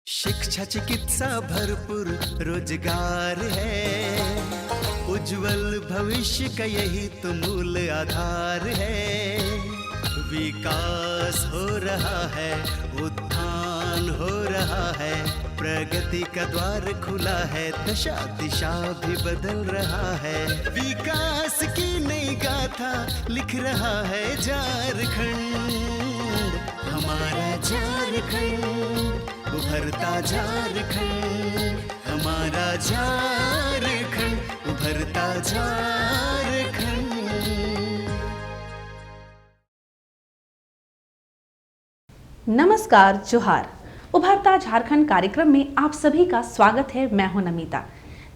शिक्षा चिकित्सा भरपूर रोजगार है, उज्जवल भविष्य का यही तो मूल आधार है। विकास हो रहा है, उत्थान हो रहा है, प्रगति का द्वार खुला है, दशा दिशा भी बदल रहा है। विकास की नई गाथा लिख रहा है झारखंड, हमारा झारखंड, उभरता झारखंड, हमारा झारखंड, उभरता झारखंड। नमस्कार, जोहार। उभरता झारखंड कार्यक्रम में आप सभी का स्वागत है। मैं हूं नमिता।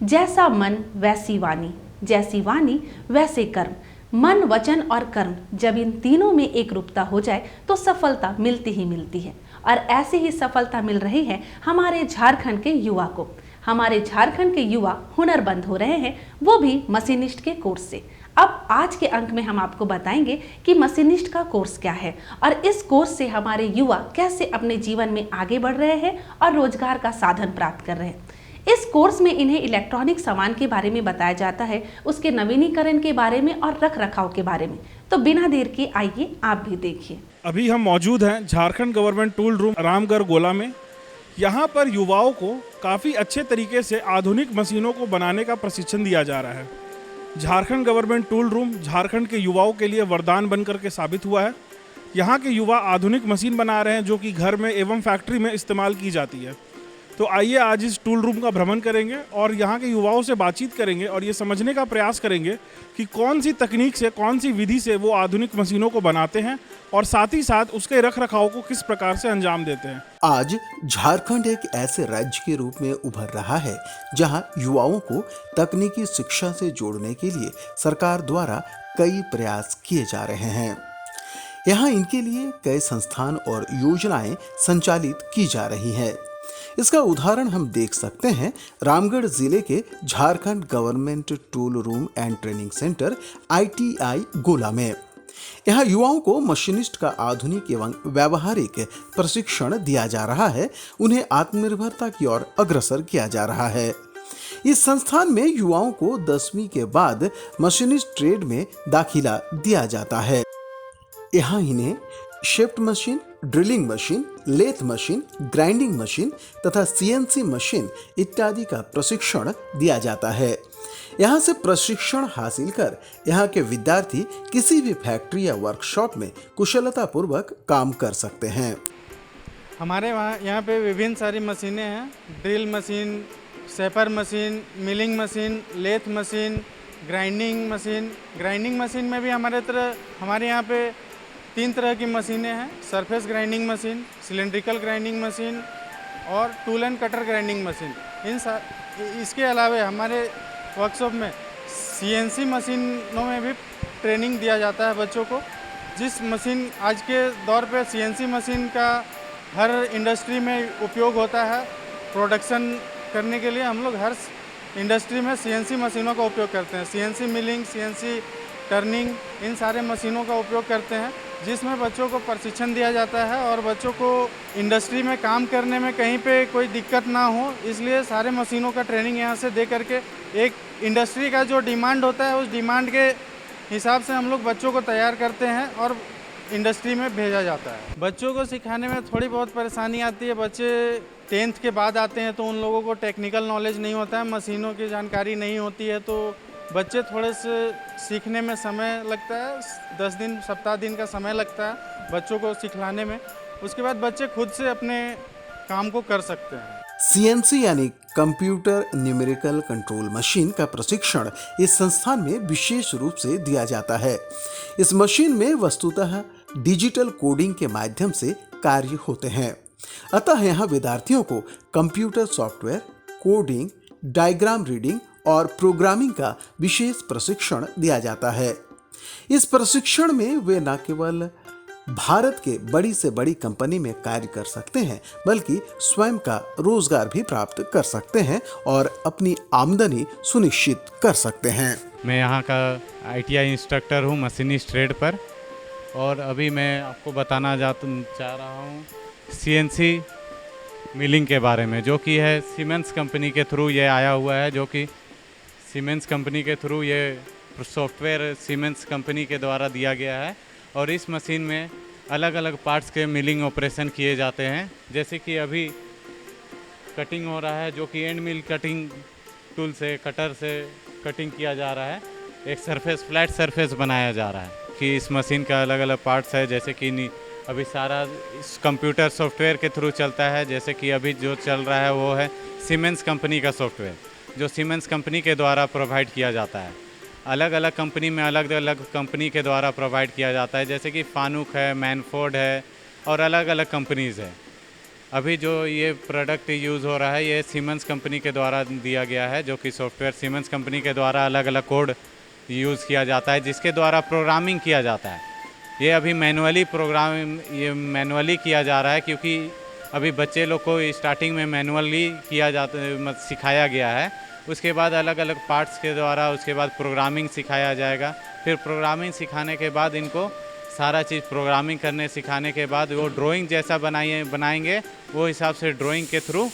जैसा मन वैसी वाणी, जैसी वाणी वैसे कर्म। मन, वचन और कर्म जब इन तीनों में एक रूपता हो जाए तो सफलता मिलती ही मिलती है। और ऐसी ही सफलता मिल रही है हमारे झारखंड के युवा को। हमारे झारखंड के युवा हुनरबंद हो रहे हैं, वो भी मशीनिस्ट के कोर्स से। अब आज के अंक में हम आपको बताएंगे कि मशीनिस्ट का कोर्स क्या है और इस कोर्स से हमारे युवा कैसे अपने जीवन में आगे बढ़ रहे हैं और रोजगार का साधन प्राप्त कर रहे हैं। इस कोर्स में इन्हें इलेक्ट्रॉनिक सामान के बारे में बताया जाता है, उसके नवीनीकरण के बारे में और रख रखाव के बारे में। तो बिना देर के आइए आप भी देखिए। अभी हम मौजूद हैं Jharkhand government tool room Ramgarh गोला में। यहाँ पर युवाओं को काफ़ी अच्छे तरीके से आधुनिक मशीनों को बनाने का प्रशिक्षण दिया जा रहा है। Jharkhand government tool room Jharkhand के युवाओं के लिए वरदान बनकर के साबित हुआ है। यहाँ के युवा आधुनिक मशीन बना रहे हैं जो कि घर में एवं फैक्ट्री में इस्तेमाल की जाती है। तो आइए आज इस टूल रूम का भ्रमण करेंगे और यहाँ के युवाओं से बातचीत करेंगे और ये समझने का प्रयास करेंगे कि कौन सी तकनीक से, कौन सी विधि से वो आधुनिक मशीनों को बनाते हैं और साथ ही साथ उसके रख रखाव को किस प्रकार से अंजाम देते हैं। आज झारखंड एक ऐसे राज्य के रूप में उभर रहा है जहां युवाओं को तकनीकी शिक्षा से जोड़ने के लिए सरकार द्वारा कई प्रयास किए जा रहे हैं। यहाँ इनके लिए कई संस्थान और योजनाएं संचालित की जा रही हैं। इसका उदाहरण हम देख सकते हैं रामगढ़ जिले के Jharkhand government tool room and training centre ITI गोला में। यहाँ युवाओं को मशीनिस्ट का आधुनिक एवं व्यावहारिक प्रशिक्षण दिया जा रहा है, उन्हें आत्मनिर्भरता की ओर अग्रसर किया जा रहा है। इस संस्थान में युवाओं को 10वीं के बाद मशीनिस्ट ट्रेड में दाखिला दिया जाता है। यहाँ इन्हें shift machine, drilling machine, lathe machine, grinding machine तथा CNC मशीन इत्यादि का प्रशिक्षण दिया जाता है। यहाँ से प्रशिक्षण हासिल कर यहाँ के विद्यार्थी किसी भी फैक्ट्री या वर्कशॉप में कुशलता पूर्वक काम कर सकते हैं। हमारे यहाँ पे विभिन्न सारी मशीनें हैं। Drill machine, shaper machine, milling machine, lathe machine, grinding machine. Grinding machine में भी हमारे यहाँ पे 3 तरह की मशीनें हैं। Surface grinding machine, cylindrical grinding machine और tool and cutter grinding machine. इसके अलावा हमारे वर्कशॉप में CNC मशीनों में भी ट्रेनिंग दिया जाता है बच्चों को। जिस मशीन आज के दौर पे CNC मशीन का हर इंडस्ट्री में उपयोग होता है। प्रोडक्शन करने के लिए हम लोग हर इंडस्ट्री में CNC मशीनों का उपयोग करते हैं। CNC मिलिंग, CNC टर्निंग, इन सारे मशीनों का उपयोग करते हैं, जिसमें बच्चों को प्रशिक्षण दिया जाता है और बच्चों को इंडस्ट्री में काम करने में कहीं पे कोई दिक्कत ना हो, इसलिए सारे मशीनों का ट्रेनिंग यहाँ से दे करके एक इंडस्ट्री का जो डिमांड होता है उस डिमांड के हिसाब से हम लोग बच्चों को तैयार करते हैं और इंडस्ट्री में भेजा जाता है। बच्चों को सिखाने में थोड़ी बहुत परेशानी आती है। बच्चे 10th के बाद आते हैं तो उन लोगों को टेक्निकल नॉलेज नहीं होता है, मशीनों की जानकारी नहीं होती है, तो बच्चे थोड़े से सीखने में समय लगता है। 10 दिन, सप्ताह दिन का समय लगता है बच्चों को सिखलाने में। उसके बाद बच्चे खुद से अपने काम को कर सकते हैं। CNC यानी कंप्यूटर न्यूमेरिकल कंट्रोल मशीन का प्रशिक्षण इस संस्थान में विशेष रूप से दिया जाता है। इस मशीन में वस्तुतः डिजिटल कोडिंग के माध्यम से कार्य होते हैं, अतः यहाँ विद्यार्थियों को computer software, coding, diagram reading और प्रोग्रामिंग का विशेष प्रशिक्षण दिया जाता है। इस प्रशिक्षण में वे न केवल भारत के बड़ी से बड़ी कंपनी में कार्य कर सकते हैं, बल्कि स्वयं का रोजगार भी प्राप्त कर सकते हैं और अपनी आमदनी सुनिश्चित कर सकते हैं। मैं यहाँ का ITI इंस्ट्रक्टर हूँ मशीनिस्ट ट्रेड पर, और अभी मैं आपको बताना चाह रहा हूँ CNC मिलिंग के बारे में, जो कि है सीमेंस कंपनी के थ्रू ये आया हुआ है, जो कि सीमेंस कंपनी के थ्रू ये सॉफ्टवेयर सीमेंस कंपनी के द्वारा दिया गया है। और इस मशीन में अलग अलग पार्ट्स के मिलिंग ऑपरेशन किए जाते हैं। जैसे कि अभी कटिंग हो रहा है, जो कि एंड मिल कटिंग टूल से, कटर से कटिंग किया जा रहा है। एक सरफेस, फ्लैट सरफेस बनाया जा रहा है कि इस मशीन का अलग अलग पार्ट्स है। जैसे कि अभी सारा इस कंप्यूटर सॉफ्टवेयर के थ्रू चलता है। जैसे कि अभी जो चल रहा है वो है सीमेंस कंपनी का सॉफ्टवेयर, जो सीमेंस कंपनी के द्वारा प्रोवाइड किया जाता है। अलग अलग कंपनी में अलग अलग कंपनी के द्वारा प्रोवाइड किया जाता है। जैसे कि फानुक है, मैनफोर्ड है और अलग अलग कंपनीज़ है। अभी जो ये प्रोडक्ट यूज़ हो रहा है ये सीमेंस कंपनी के द्वारा दिया गया है, जो कि सॉफ्टवेयर सीमेंस कंपनी के द्वारा अलग अलग कोड यूज़ किया जाता है, जिसके द्वारा प्रोग्रामिंग किया जाता है। ये अभी मैनुअली मैनुअली किया जा रहा है, क्योंकि अभी बच्चे लोग को स्टार्टिंग में मैनुअली किया जाता सिखाया गया है। उसके बाद अलग अलग पार्ट्स के द्वारा उसके बाद प्रोग्रामिंग सिखाया जाएगा। फिर प्रोग्रामिंग सिखाने के बाद इनको सारा चीज़ प्रोग्रामिंग करने सिखाने के बाद वो ड्राइंग जैसा बनाएंगे, वो हिसाब से ड्राइंग के थ्रू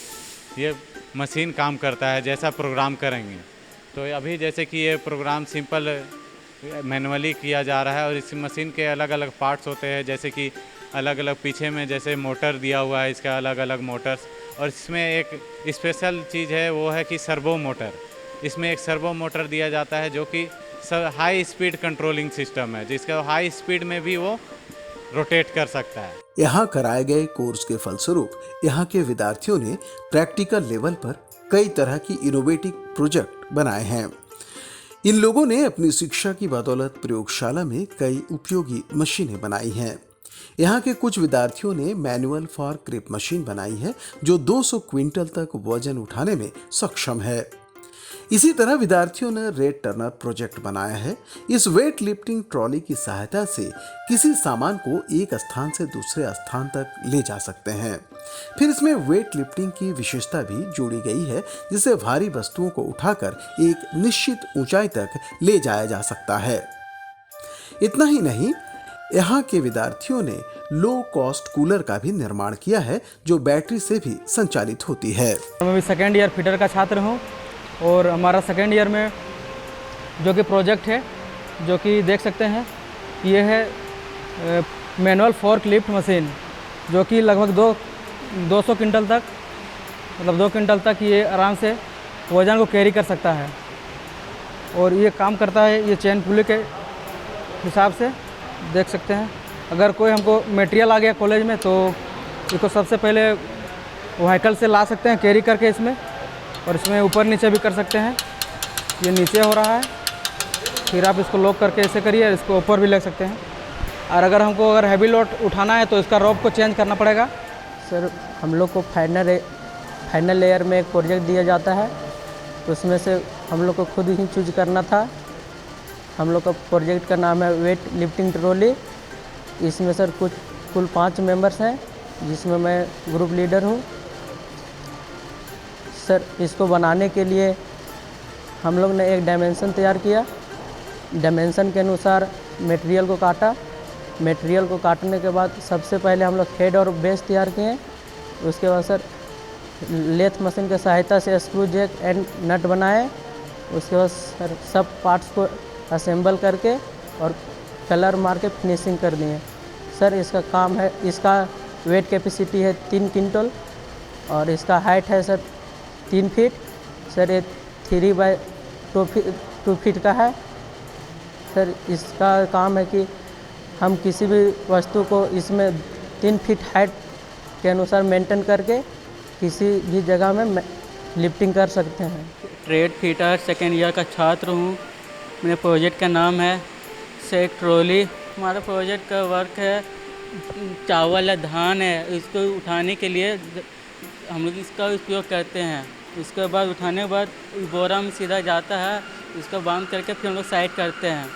ये मशीन काम करता है, जैसा प्रोग्राम करेंगे। तो अभी जैसे कि ये प्रोग्राम सिंपल मैनुअली किया जा रहा है और इस मशीन के अलग अलग पार्ट्स होते हैं। जैसे कि अलग अलग पीछे में जैसे मोटर दिया हुआ है, इसका अलग अलग मोटर्स। और इसमें एक स्पेशल चीज़ है, वो है कि सर्वो मोटर। इसमें एक सर्वो मोटर दिया जाता है, जो कि हाई स्पीड कंट्रोलिंग सिस्टम है, जिसका हाई स्पीड में भी वो रोटेट कर सकता है। यहाँ कराए गए कोर्स के फलस्वरूप यहाँ के विद्यार्थियों ने प्रैक्टिकल लेवल पर कई तरह की इनोवेटिव प्रोजेक्ट बनाए हैं। इन लोगों ने अपनी शिक्षा की बदौलत प्रयोगशाला में कई उपयोगी मशीनें बनाई हैं। यहाँ के कुछ विद्यार्थियों ने मैनुअल फॉर क्रिप मशीन बनाई है, जो 200 क्विंटल तक वजन उठाने में सक्षम है। इसी तरह विद्यार्थियों ने रेड टर्नर प्रोजेक्ट बनाया है। इस वेट लिफ्टिंग ट्रॉली की सहायता से किसी सामान को एक स्थान से दूसरे स्थान तक ले जा सकते हैं। फिर इसमें वेट लिफ्टिंग की विशेषता भी जोड़ी गई है, जिससे भारी वस्तुओं को उठाकर एक निश्चित ऊंचाई तक ले जाया जा सकता है। इतना ही नहीं, यहाँ के विद्यार्थियों ने लो कॉस्ट कूलर का भी निर्माण किया है, जो बैटरी से भी संचालित होती है। मैं भी सेकेंड ईयर फिटर का छात्र हूँ और हमारा सेकेंड ईयर में जो कि प्रोजेक्ट है, जो कि देख सकते हैं, ये है मैनुअल फोर्क लिफ्ट मशीन, जो कि लगभग 200 क्विंटल तक, मतलब 2 क्विंटल तक ये आराम से वजन को कैरी कर सकता है। और ये काम करता है ये चेन पुली के हिसाब से, देख सकते हैं। अगर कोई हमको मटेरियल आ गया कॉलेज में, तो इसको सबसे पहले व्हीकल से ला सकते हैं कैरी करके इसमें, और इसमें ऊपर नीचे भी कर सकते हैं। ये नीचे हो रहा है, फिर आप इसको लॉक करके ऐसे करिए, इसको ऊपर भी ले सकते हैं। और अगर हैवी लोड उठाना है तो इसका रोप को चेंज करना पड़ेगा। सर, हम लोग को फाइनल लेयर में एक प्रोजेक्ट दिया जाता है, तो उसमें से हम लोग को खुद ही चूज करना था। हम लोग का प्रोजेक्ट का नाम है वेट लिफ्टिंग ट्रॉली। इसमें सर कुल 5 मेंबर्स हैं, जिसमें मैं ग्रुप लीडर हूँ। सर, इसको बनाने के लिए हम लोग ने एक डायमेंशन तैयार किया। डायमेंशन के अनुसार मटेरियल को काटा। मटेरियल को काटने के बाद सबसे पहले हम लोग हेड और बेस तैयार किए। उसके बाद सर लेथ मशीन की सहायता से स्क्रू जैक एंड नट बनाए। उसके बाद सर सब पार्ट्स को असेंबल करके और कलर मार के फिनिशिंग कर दिए। सर, इसका काम है, इसका वेट कैपेसिटी है 3 क्विंटल और इसका हाइट है सर 3 फीट। सर, ये 3/2 फीट का है। सर, इसका काम है कि हम किसी भी वस्तु को इसमें 3 फीट हाइट के अनुसार मेंटेन करके किसी भी जगह में लिफ्टिंग कर सकते हैं। ट्रेड फिटर सेकेंड ईयर का छात्र हूँ। मेरे प्रोजेक्ट का नाम है सेक ट्रॉली। हमारा प्रोजेक्ट का वर्क है चावल या धान है, इसको उठाने के लिए हम लोग इसका उपयोग करते हैं। इसके बाद उठाने के बाद बोरा में सीधा जाता है, इसको बांध करके फिर हम लोग साइड करते हैं।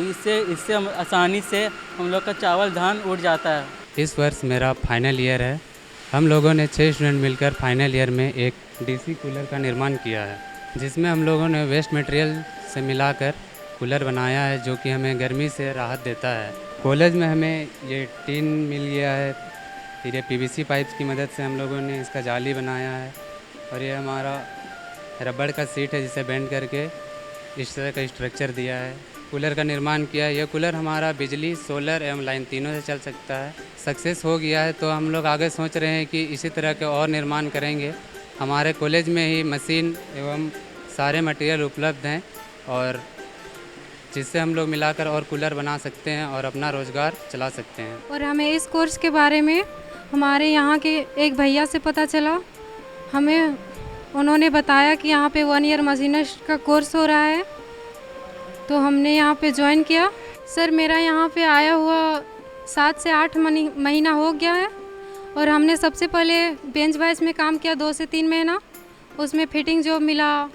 इससे हम आसानी से हम लोग का चावल धान उड़ जाता है। इस वर्ष मेरा फाइनल ईयर है। हम लोगों ने 6 स्टूडेंट मिलकर फाइनल ईयर में एक डीसी कूलर का निर्माण किया है, जिसमें हम लोगों ने वेस्ट मटेरियल से मिलाकर कूलर बनाया है, जो कि हमें गर्मी से राहत देता है। कॉलेज में हमें ये टीन मिल गया है फिर ये पीवीसी पाइप्स की मदद से हम लोगों ने इसका जाली बनाया है। और ये हमारा रबड़ का सीट है जिसे बेंड करके इस तरह का स्ट्रक्चर दिया है। कूलर का निर्माण किया है। यह कूलर हमारा बिजली, सोलर एवं लाइन तीनों से चल सकता है। सक्सेस हो गया है तो हम लोग आगे सोच रहे हैं कि इसी तरह के और निर्माण करेंगे। हमारे कॉलेज में ही मशीन एवं सारे मटेरियल उपलब्ध हैं और जिससे हम लोग मिलाकर और कूलर बना सकते हैं और अपना रोज़गार चला सकते हैं। और हमें इस कोर्स के बारे में हमारे यहाँ के एक भैया से पता चला। हमें उन्होंने बताया कि यहाँ पे 1 ईयर मशीनिस्ट का कोर्स हो रहा है, तो हमने यहाँ पे ज्वाइन किया। सर मेरा यहाँ पे आया हुआ 7 से 8 महीना हो गया है और हमने सबसे पहले बेंच वाइस में काम किया 2 से 3 महीना, उसमें फिटिंग जॉब मिला।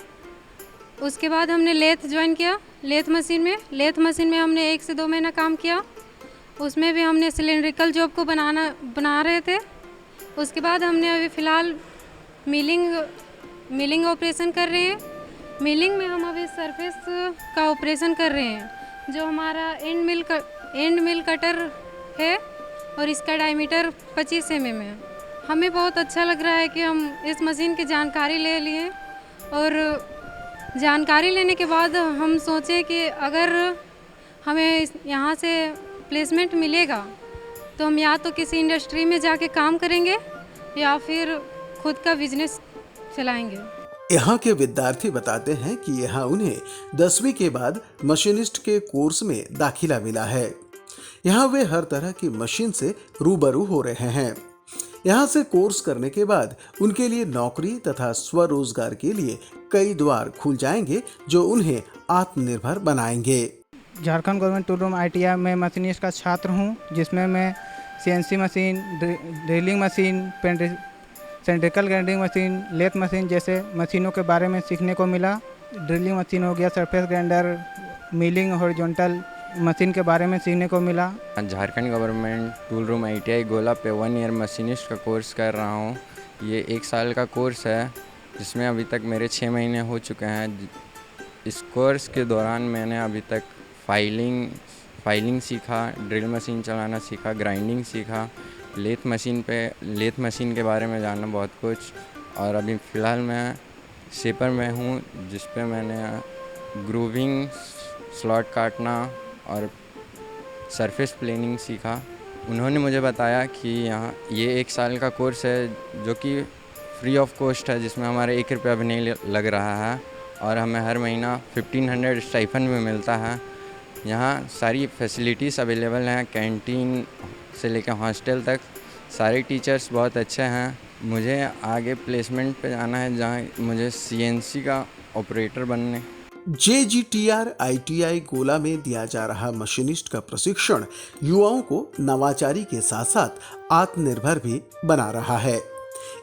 उसके बाद हमने लेथ ज्वाइन किया, लेथ मशीन में हमने 1 से 2 महीना काम किया। उसमें भी हमने सिलेंड्रिकल जॉब को बना रहे थे। उसके बाद हमने अभी फ़िलहाल मिलिंग ऑपरेशन कर रहे हैं। मिलिंग में हम अभी सरफेस का ऑपरेशन कर रहे हैं, जो हमारा एंड मिल कटर है और इसका डायमीटर 25 mm है। हमें बहुत अच्छा लग रहा है कि हम इस मशीन की जानकारी ले लिए और जानकारी लेने के बाद हम सोचे कि अगर हमें यहाँ से प्लेसमेंट मिलेगा तो हम या तो किसी इंडस्ट्री में जाके काम करेंगे या फिर खुद का बिजनेस चलाएंगे। यहाँ के विद्यार्थी बताते हैं कि यहाँ उन्हें 10वीं के बाद मशीनिस्ट के कोर्स में दाखिला मिला है। यहाँ वे हर तरह की मशीन से रूबरू हो रहे हैं। यहाँ से कोर्स करने के बाद उनके लिए नौकरी तथा स्वरोजगार के लिए कई द्वार खुल जाएंगे जो उन्हें आत्मनिर्भर बनाएंगे। Jharkhand government tool room ITI में मशीनिस्ट का छात्र हूँ, जिसमें मैं CNC मशीन, ड्रिलिंग मशीन, सेंट्रिकल ग्राइंडिंग मशीन, लेथ मशीन जैसे मशीनों के बारे में सीखने को मिला। ड्रिलिंग मशीन हो गया, surface grinder, milling, horizontal machine के बारे में सीखने को मिला। Jharkhand government tool room ITI गोला पे 1 ईयर मशीनिस्ट का कोर्स कर रहा हूँ। ये 1 साल का कोर्स है जिसमें अभी तक मेरे 6 महीने हो चुके हैं। इस कोर्स के दौरान मैंने अभी तक फाइलिंग सीखा, ड्रिल मशीन चलाना सीखा, ग्राइंडिंग सीखा, लेथ मशीन के बारे में जाना बहुत कुछ। और अभी फ़िलहाल मैं शेपर में हूँ, जिस पे मैंने ग्रूविंग, स्लॉट काटना और सरफेस प्लेनिंग सीखा। उन्होंने मुझे बताया कि यहाँ ये 1 साल का कोर्स है जो कि फ्री ऑफ कॉस्ट है, जिसमें हमारे 1 रुपया भी नहीं लग रहा है और हमें हर महीना 1500 स्टाइफन भी मिलता है। यहाँ सारी फैसिलिटीज़ अवेलेबल हैं, कैंटीन से लेकर हॉस्टल तक। सारे टीचर्स बहुत अच्छे हैं। मुझे आगे प्लेसमेंट पे जाना है जहाँ मुझे CNC का ऑपरेटर बनने। JGTR ITI गोला में दिया जा रहा मशीनिस्ट का प्रशिक्षण युवाओं को नवाचारी के साथ साथ आत्मनिर्भर भी बना रहा है।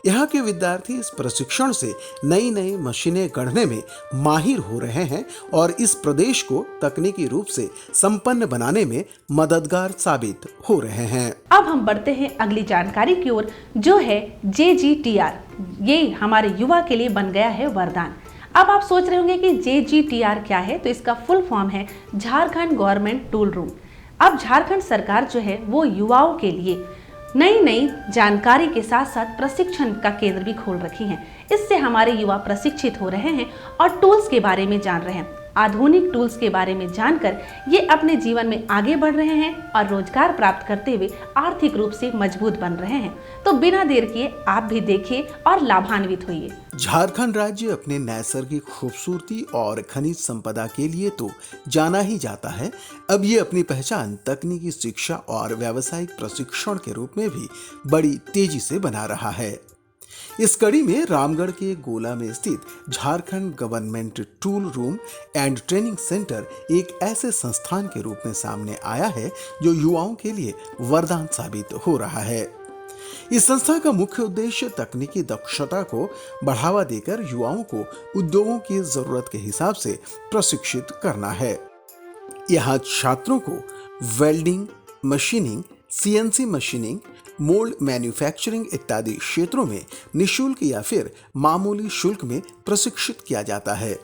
यहाँ के विद्यार्थी इस प्रशिक्षण से नई मशीनें गढ़ने में माहिर हो रहे हैं और इस प्रदेश को तकनीकी रूप से संपन्न बनाने में मददगार साबित हो रहे हैं। अब हम बढ़ते हैं अगली जानकारी की ओर, जो है JGTR। ये हमारे युवा के लिए बन गया है वरदान। अब आप सोच रहे होंगे कि JGTR क्या है, तो इसका फुल फॉर्म है झारखंड गवर्नमेंट टूल रूम। अब झारखंड सरकार जो है वो युवाओं के लिए नई जानकारी के साथ साथ प्रशिक्षण का केंद्र भी खोल रखी है। इससे हमारे युवा प्रशिक्षित हो रहे हैं और टूल्स के बारे में जान रहे हैं। आधुनिक टूल्स के बारे में जानकर ये अपने जीवन में आगे बढ़ रहे हैं और रोजगार प्राप्त करते हुए आर्थिक रूप से मजबूत बन रहे हैं। तो बिना देर किए आप भी देखिए और लाभान्वित होइए। झारखंड राज्य अपने नैसर्गिक खूबसूरती और खनिज संपदा के लिए तो जाना ही जाता है। अब ये अपनी पहचान तकनीकी शिक्षा और व्यावसायिक प्रशिक्षण के रूप में भी बड़ी तेजी से बना रहा है। इस कड़ी में रामगढ़ के गोला में स्थित Jharkhand government tool room and training centre एक ऐसे संस्थान के रूप में सामने आया है जो युवाओं के लिए वरदान साबित हो रहा है। इस संस्था का मुख्य उद्देश्य तकनीकी दक्षता को बढ़ावा देकर युवाओं को उद्योगों की जरूरत के हिसाब से प्रशिक्षित करना है। यहाँ छात्रों को welding, machining, CNC machining, mould manufacturing इत्यादि क्षेत्रों में निःशुल्क या फिर मामूली शुल्क में प्रशिक्षित किया जाता है।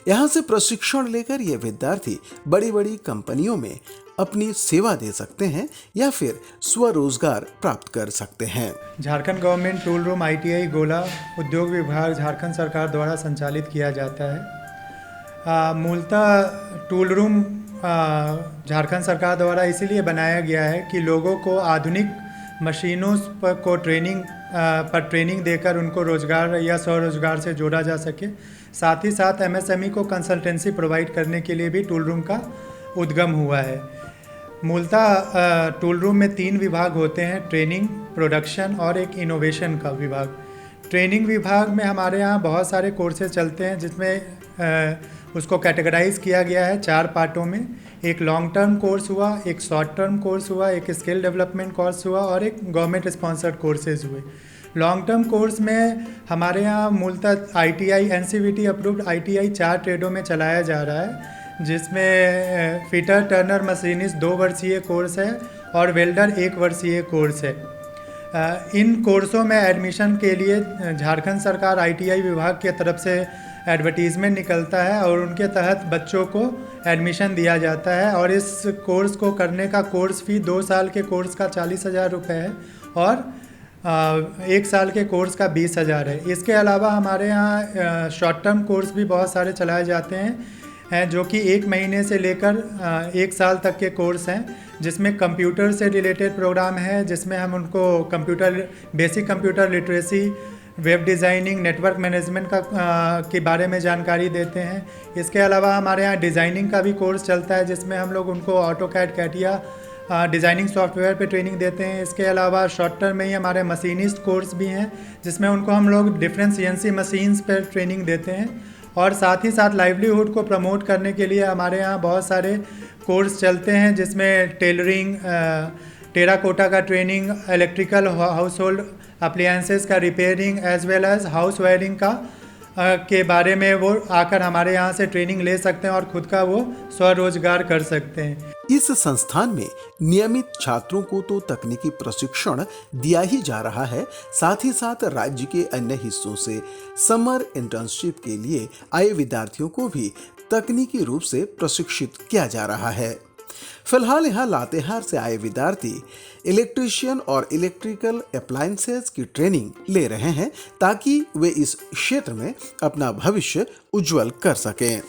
यहाँ से प्रशिक्षण लेकर ये विद्यार्थी बड़ी बड़ी कंपनियों में अपनी सेवा दे सकते हैं या फिर स्वरोजगार प्राप्त कर सकते हैं। Jharkhand government tool room ITI गोला उद्योग विभाग झारखंड सरकार द्वारा संचालित किया जाता है। मूलतः टूल रूम झारखंड सरकार द्वारा इसीलिए बनाया गया है कि लोगों को आधुनिक मशीनों को ट्रेनिंग देकर उनको रोजगार या स्वरोजगार से जोड़ा जा सके। साथ ही साथ MSME को कंसल्टेंसी प्रोवाइड करने के लिए भी टूल रूम का उद्गम हुआ है। मूलतः टूल रूम में 3 विभाग होते हैं, ट्रेनिंग, प्रोडक्शन और एक इनोवेशन का विभाग। ट्रेनिंग विभाग में हमारे यहाँ बहुत सारे कोर्सेज चलते हैं जिसमें उसको कैटेगराइज किया गया है 4 पार्टों में। एक लॉन्ग टर्म कोर्स हुआ, एक शॉर्ट टर्म कोर्स हुआ, एक स्किल डेवलपमेंट कोर्स हुआ और एक गवर्नमेंट स्पॉन्सर्ड कोर्सेज हुए। लॉन्ग टर्म कोर्स में हमारे यहाँ मूलतः ITI NCVT अप्रूव्ड ITI 4 ट्रेडों में चलाया जा रहा है, जिसमें फिटर, टर्नर, मशीनिस्ट 2 वर्षीय कोर्स है और वेल्डर 1 वर्षीय कोर्स है। इन कोर्सों में एडमिशन के लिए झारखंड सरकार ITI विभाग की तरफ से एडवर्टीज़मेंट निकलता है और उनके तहत बच्चों को एडमिशन दिया जाता है। और इस कोर्स को करने का कोर्स फी 2 साल के कोर्स का 40,000 रुपये है और 1 साल के कोर्स का 20,000 है। इसके अलावा हमारे यहाँ शॉर्ट टर्म कोर्स भी बहुत सारे चलाए जाते हैं जो कि 1 महीने से लेकर 1 साल तक के कोर्स हैं, जिसमें कंप्यूटर से रिलेटेड प्रोग्राम है, जिसमें हम उनको basic computer literacy, web designing, network management के बारे में जानकारी देते हैं। इसके अलावा हमारे यहाँ डिज़ाइनिंग का भी कोर्स चलता है, जिसमें हम लोग उनको ऑटोकैड, कैटिया डिज़ाइनिंग सॉफ्टवेयर पे ट्रेनिंग देते हैं। इसके अलावा शॉर्ट टर्म में ही हमारे मशीनिस्ट कोर्स भी हैं, जिसमें उनको हम लोग डिफरेंट CNC मशीन्स पर ट्रेनिंग देते हैं। और साथ ही साथ लाइवलीहुड को प्रमोट करने के लिए हमारे यहाँ बहुत सारे कोर्स चलते हैं, जिसमें टेलरिंग, टेराकोटा का training, electrical house hold appliances का repairing as well as house wiring का के बारे में वो आकर हमारे यहाँ से ट्रेनिंग ले सकते हैं और खुद का वो स्वरोजगार कर सकते हैं। इस संस्थान में नियमित छात्रों को तो तकनीकी प्रशिक्षण दिया ही जा रहा है, साथ ही साथ राज्य के अन्य हिस्सों से समर इंटर्नशिप के लिए आए विद्यार्थियों को भी तकनीकी रूप से प्रशिक्षित किया जा रहा है। फिलहाल यहाँ लातेहार से आए विद्यार्थी इलेक्ट्रीशियन और इलेक्ट्रिकल अप्लायंसेस की ट्रेनिंग ले रहे हैं, ताकि वे इस क्षेत्र में अपना भविष्य उज्जवल कर सकें।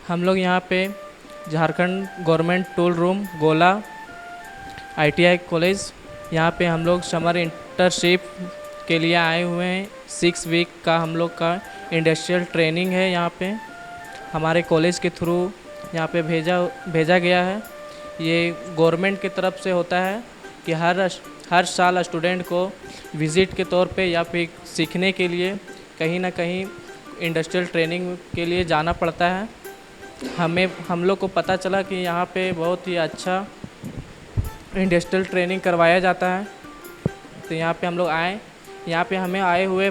हम लोग यहाँ पे झारखंड गवर्नमेंट टूल रूम गोला ITI कॉलेज, यहाँ पे हम लोग समर इंटर्नशिप के लिए आए हुए हैं। 6 वीक का हम लोग का इंडस्ट्रियल ट्रेनिंग है। यहाँ पे हमारे कॉलेज के थ्रू यहाँ पे भेजा गया है। ये गवर्नमेंट की तरफ से होता है कि हर साल स्टूडेंट को विज़िट के तौर पे या फिर सीखने के लिए कहीं ना कहीं इंडस्ट्रियल ट्रेनिंग के लिए जाना पड़ता है। हम लोग को पता चला कि यहाँ पे बहुत ही अच्छा इंडस्ट्रियल ट्रेनिंग करवाया जाता है, तो यहाँ पे हम लोग आए। यहाँ पे हमें आए हुए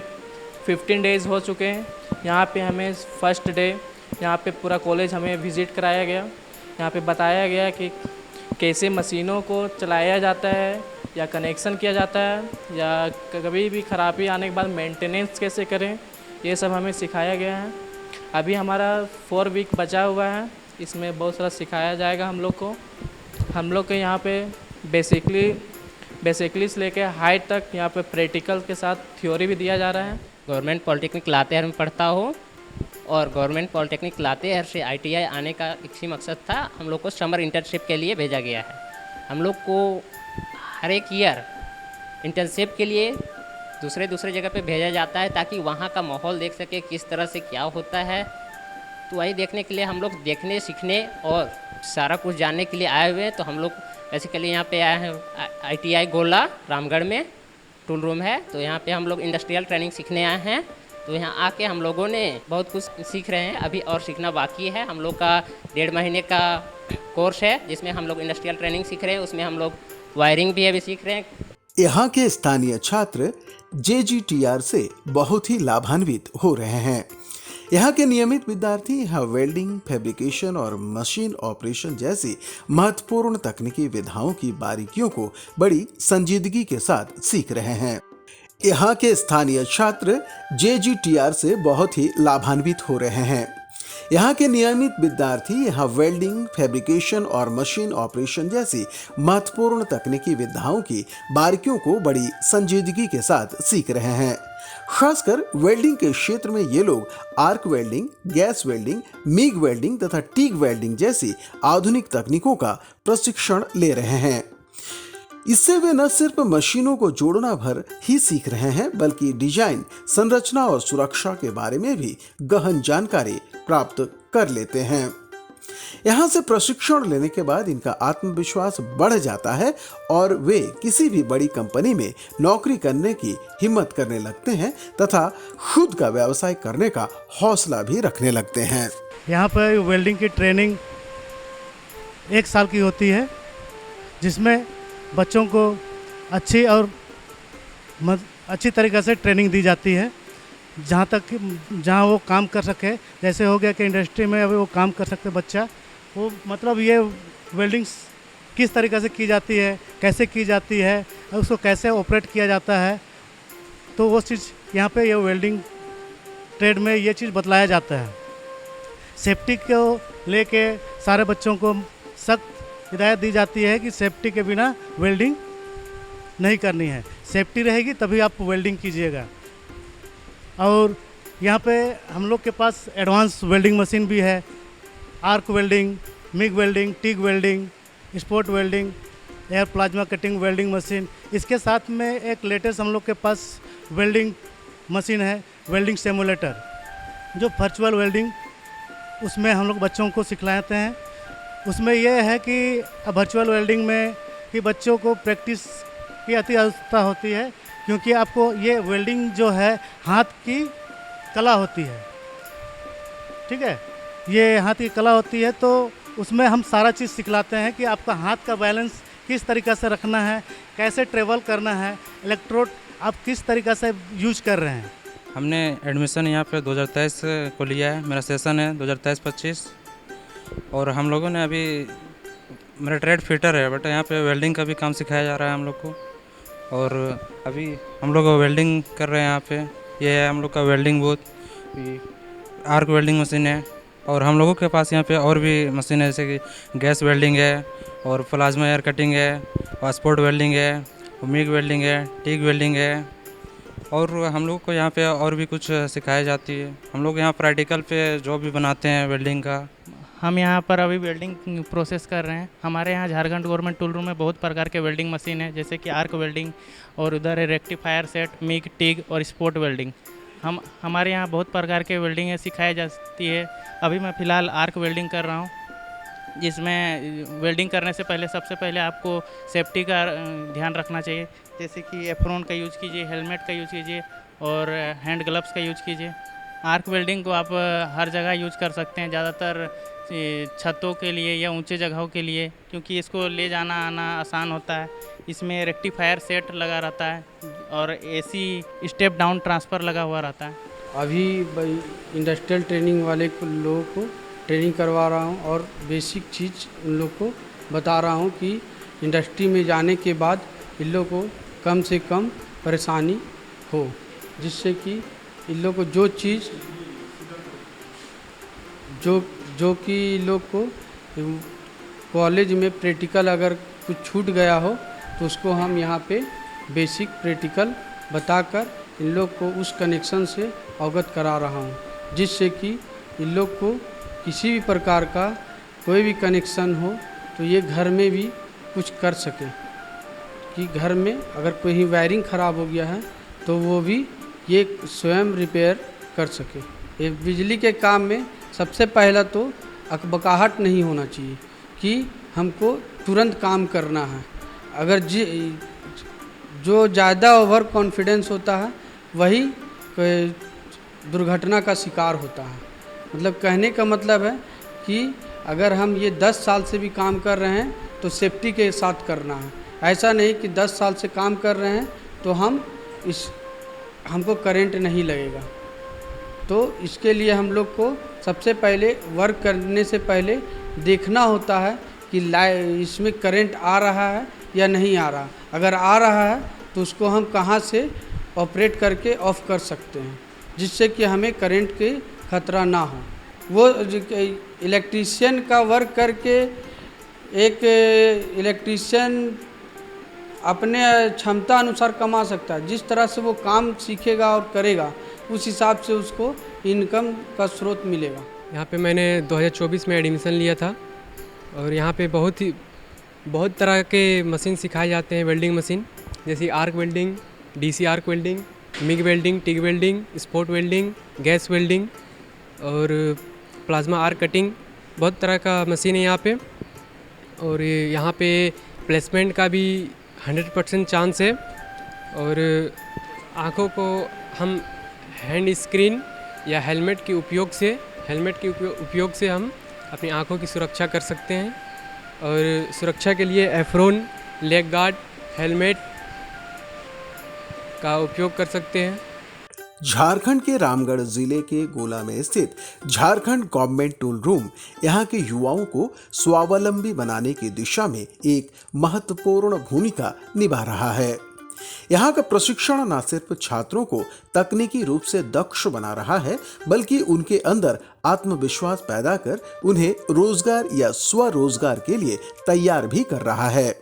15 डेज़ हो चुके हैं। यहाँ पे हमें फर्स्ट डे यहाँ पे पूरा कॉलेज हमें विज़िट कराया गया। यहाँ पे बताया गया कि कैसे मशीनों को चलाया जाता है या कनेक्शन किया जाता है, या कभी भी ख़राबी आने के बाद मेंटेनेंस कैसे करें, ये सब हमें सिखाया गया है। अभी हमारा 4 वीक बचा हुआ है, इसमें बहुत सारा सिखाया जाएगा हम लोग को। हम लोग के यहाँ पे बेसिकली से लेकर हाई तक यहाँ पे प्रैक्टिकल के साथ थ्योरी भी दिया जा रहा है। गवर्नमेंट पॉलिटेक्निक लातेहार में पढ़ता हूँ और गवर्नमेंट पॉलिटेक्निक लातेहार से ITI आने का एक ही मकसद था, हम लोग को समर इंटर्नशिप के लिए भेजा गया है। हम लोग को हर एक ईयर इंटर्नशिप के लिए दूसरे जगह पे भेजा जाता है, ताकि वहाँ का माहौल देख सके किस तरह से क्या होता है। तो वही देखने के लिए हम लोग देखने, सीखने और सारा कुछ जानने के लिए आए हुए हैं। तो हम लोग बेसिकली यहाँ पे आए हैं ITI गोला रामगढ़ में टूल रूम है, तो यहाँ पे हम लोग इंडस्ट्रियल ट्रेनिंग सीखने आए हैं। तो यहाँ आके हम लोगों ने बहुत कुछ सीख रहे हैं, अभी और सीखना बाकी है। हम लोग का 1.5 महीने का कोर्स है, जिसमें हम लोग इंडस्ट्रियल ट्रेनिंग सीख रहे हैं। उसमें हम लोग वायरिंग भी अभी सीख रहे हैं। यहाँ के स्थानीय छात्र JGTR से बहुत ही लाभान्वित हो रहे हैं। यहाँ के नियमित विद्यार्थी यहाँ वेल्डिंग, फैब्रिकेशन और मशीन ऑपरेशन जैसी महत्वपूर्ण तकनीकी विधाओं की बारीकियों को बड़ी संजीदगी के साथ सीख रहे हैं। यहाँ के स्थानीय छात्र JGTR से बहुत ही लाभान्वित हो रहे हैं। यहाँ के नियमित विद्यार्थी यहाँ वेल्डिंग, फैब्रिकेशन और मशीन ऑपरेशन जैसी महत्वपूर्ण तकनीकी विधाओं की बारीकियों को बड़ी संजीदगी के साथ सीख रहे हैं। खासकर वेल्डिंग के क्षेत्र में ये लोग arc welding, gas welding, MiG welding तथा टीग वेल्डिंग जैसी आधुनिक तकनीकों का प्रशिक्षण ले रहे हैं। इससे वे न सिर्फ मशीनों को जोड़ना भर ही सीख रहे हैं, बल्कि डिजाइन, संरचना और सुरक्षा के बारे में भी गहन जानकारी प्राप्त कर लेते हैं। यहाँ से प्रशिक्षण लेने के बाद इनका आत्मविश्वास बढ़ जाता है और वे किसी भी बड़ी कंपनी में नौकरी करने की हिम्मत करने लगते हैं तथा खुद का व्यवसाय करने का हौसला भी रखने लगते हैं। यहाँ पर वेल्डिंग की ट्रेनिंग 1 साल की होती है, जिसमें बच्चों को अच्छी तरीक़े से ट्रेनिंग दी जाती है, जहाँ वो काम कर सके। जैसे हो गया कि इंडस्ट्री में अभी वो काम कर सकते बच्चा, वो मतलब ये वेल्डिंग किस तरीक़े से की जाती है, कैसे की जाती है, उसको कैसे ऑपरेट किया जाता है, तो वो चीज़ यहाँ पे ये वेल्डिंग ट्रेड में ये चीज़ बतलाया जाता है। सेफ्टी को लेके सारे बच्चों को सख्त हिदायत दी जाती है कि सेफ्टी के बिना वेल्डिंग नहीं करनी है। सेफ्टी रहेगी तभी आप वेल्डिंग कीजिएगा। और यहाँ पे हम लोग के पास एडवांस वेल्डिंग मशीन भी है, arc welding, MiG welding, TIG welding, spot welding, air plasma cutting welding machine. इसके साथ में एक लेटेस्ट हम लोग के पास वेल्डिंग मशीन है, वेल्डिंग सिमुलेटर, जो वर्चुअल वेल्डिंग उसमें हम लोग बच्चों को सिखलाते हैं। उसमें यह है कि वर्चुअल वेल्डिंग में कि बच्चों को प्रैक्टिस की अति आवश्यकता होती है, क्योंकि आपको ये वेल्डिंग जो है हाथ की कला होती है, ठीक है, ये हाथ की कला होती है। तो उसमें हम सारा चीज़ सिखलाते हैं कि आपका हाथ का बैलेंस किस तरीक़े से रखना है, कैसे ट्रेवल करना है, इलेक्ट्रोड आप किस तरीक़े से यूज कर रहे हैं। हमने एडमिशन यहाँ पे 2023 को लिया है, मेरा सेशन है 2023-25, और हम लोगों ने अभी, मेरा ट्रेड फिटर है, बट यहाँ पे वेल्डिंग का भी काम सिखाया जा रहा है हम लोग को। और अभी हम लोग वेल्डिंग कर रहे हैं यहाँ पे। ये है हम लोग का welding booth, arc welding machine है, और हम लोगों के पास यहाँ पे और भी मशीन है, जैसे कि गैस वेल्डिंग है, और प्लाज्मा एयर कटिंग है, और स्पॉट वेल्डिंग है, मिग वेल्डिंग है, टिग वेल्डिंग है, और हम लोग को यहाँ पे और भी कुछ सिखाई जाती है। हम लोग यहाँ प्रैक्टिकल पे जॉब भी बनाते हैं वेल्डिंग का। हम यहाँ पर अभी वेल्डिंग प्रोसेस कर रहे हैं। हमारे यहाँ झारखंड गवर्नमेंट टूल रूम में बहुत प्रकार के वेल्डिंग मशीन है, जैसे कि आर्क वेल्डिंग, और उधर है रेक्टिफायर सेट, मिग, टिग और स्पॉट वेल्डिंग। हमारे यहाँ बहुत प्रकार के वेल्डिंग सिखाई जाती है। अभी मैं फ़िलहाल आर्क वेल्डिंग कर रहा हूँ, जिसमें वेल्डिंग करने से पहले सबसे पहले आपको सेफ्टी का ध्यान रखना चाहिए, जैसे कि एप्रोन का यूज़ कीजिए, हेलमेट का यूज़ कीजिए और हैंड ग्लव्स का यूज़ कीजिए। आर्क वेल्डिंग को आप हर जगह यूज़ कर सकते हैं, ज़्यादातर छतों के लिए या ऊंचे जगहों के लिए, क्योंकि इसको ले जाना आना आसान होता है। इसमें रेक्टिफायर सेट लगा रहता है और एसी स्टेप डाउन ट्रांसफ़र लगा हुआ रहता है। अभी इंडस्ट्रियल ट्रेनिंग वाले लोगों को ट्रेनिंग करवा रहा हूं और बेसिक चीज़ उन लोग को बता रहा हूं कि इंडस्ट्री में जाने के बाद इन लोग को कम से कम परेशानी हो, जिससे कि इन लोग को जो चीज़ जो कि लोग को कॉलेज में प्रैक्टिकल अगर कुछ छूट गया हो तो उसको हम यहाँ पे बेसिक प्रैक्टिकल बताकर इन लोग को उस कनेक्शन से अवगत करा रहा हूँ, जिससे कि इन लोग को किसी भी प्रकार का कोई भी कनेक्शन हो तो ये घर में भी कुछ कर सके, कि घर में अगर कोई वायरिंग ख़राब हो गया है तो वो भी ये स्वयं रिपेयर कर सके। ये बिजली के काम में सबसे पहला तो अकबकाहट नहीं होना चाहिए कि हमको तुरंत काम करना है। अगर जो ज़्यादा ओवर कॉन्फिडेंस होता है वही दुर्घटना का शिकार होता है। मतलब कहने का मतलब है कि अगर हम ये 10 साल से भी काम कर रहे हैं तो सेफ्टी के साथ करना है। ऐसा नहीं कि 10 साल से काम कर रहे हैं तो हमको करंट नहीं लगेगा। तो इसके लिए हम लोग को सबसे पहले वर्क करने से पहले देखना होता है कि इसमें करंट आ रहा है या नहीं आ रहा। अगर आ रहा है तो उसको हम कहाँ से ऑपरेट करके ऑफ़ कर सकते हैं, जिससे कि हमें करंट के खतरा ना हो। वो इलेक्ट्रीशियन का वर्क करके एक इलेक्ट्रीशियन अपने क्षमता अनुसार कमा सकता है। जिस तरह से वो काम सीखेगा और करेगा उस हिसाब से उसको इनकम का स्रोत मिलेगा। यहाँ पे मैंने 2024 में एडमिशन लिया था और यहाँ पे बहुत तरह के मशीन सिखाए जाते हैं, वेल्डिंग मशीन जैसे arc welding, DC arc welding, MiG welding, TIG welding, spot welding, gas welding और प्लाज्मा आर्क कटिंग, बहुत तरह का मशीन है यहाँ पे। और यहाँ पे प्लेसमेंट का भी 100% चांस है। और आँखों को हम हैंड स्क्रीन या हेलमेट के उपयोग से हम अपनी आँखों की सुरक्षा कर सकते हैं। और सुरक्षा के लिए एफ्रोन, लेग गार्ड, हेलमेट का उपयोग कर सकते हैं। झारखंड के रामगढ़ जिले के गोला में स्थित झारखंड गवर्नमेंट टूल रूम यहाँ के युवाओं को स्वावलंबी बनाने की दिशा में एक महत्वपूर्ण भूमिका निभा रहा है। यहाँ का प्रशिक्षण न सिर्फ छात्रों को तकनीकी रूप से दक्ष बना रहा है, बल्कि उनके अंदर आत्मविश्वास पैदा कर उन्हें रोजगार या स्वरोजगार के लिए तैयार भी कर रहा है।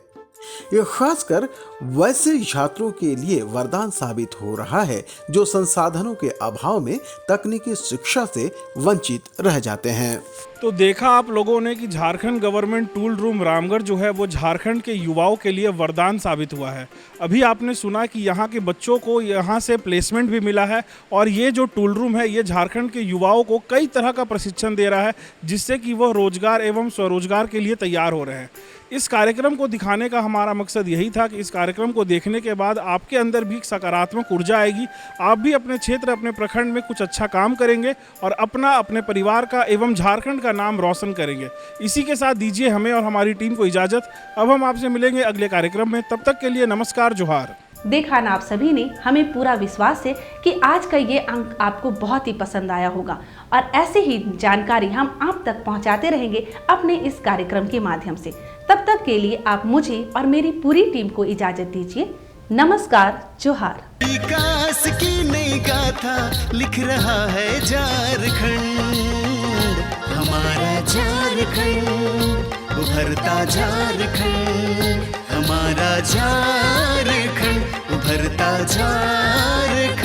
ये खासकर वैसे छात्रों के लिए वरदान साबित हो रहा है जो संसाधनों के अभाव में तकनीकी शिक्षा से वंचित रह जाते हैं। तो देखा आप लोगों ने कि Jharkhand government tool room Ramgarh जो है वो झारखंड के युवाओं के लिए वरदान साबित हुआ है। अभी आपने सुना कि यहाँ के बच्चों को यहाँ से प्लेसमेंट भी मिला है और ये जो टूल रूम है ये झारखंड के युवाओं को कई तरह का प्रशिक्षण दे रहा है जिससे कि वह रोजगार एवं स्वरोजगार के लिए तैयार हो रहे हैं। इस कार्यक्रम को दिखाने का हमारा मकसद यही था कि इस कार्यक्रम को देखने के बाद आपके अंदर भी सकारात्मक ऊर्जा आएगी, आप भी अपने क्षेत्र, अपने प्रखंड में कुछ अच्छा काम करेंगे और अपने परिवार का एवं झारखंड का नाम रोशन करेंगे। इसी के साथ दीजिए हमें और हमारी टीम को इजाज़त। अब हम आपसे मिलेंगे अगले कार्यक्रम में, तब तक के लिए नमस्कार, जोहार। देखा ना आप सभी ने, हमें पूरा विश्वास है कि आज का ये अंक आपको बहुत ही पसंद आया होगा और ऐसे ही जानकारी हम आप तक पहुंचाते रहेंगे अपने इस कार्यक्रम के माध्यम से। तब तक के लिए आप मुझे और मेरी पूरी टीम को इजाजत दीजिए। नमस्कार, जोहार। विकास की नई गाथा लिख रहा है झारखंड, हमारा झारखंड, उभरता झारखंड, हमारा झारखंड, उभरता झारखंड।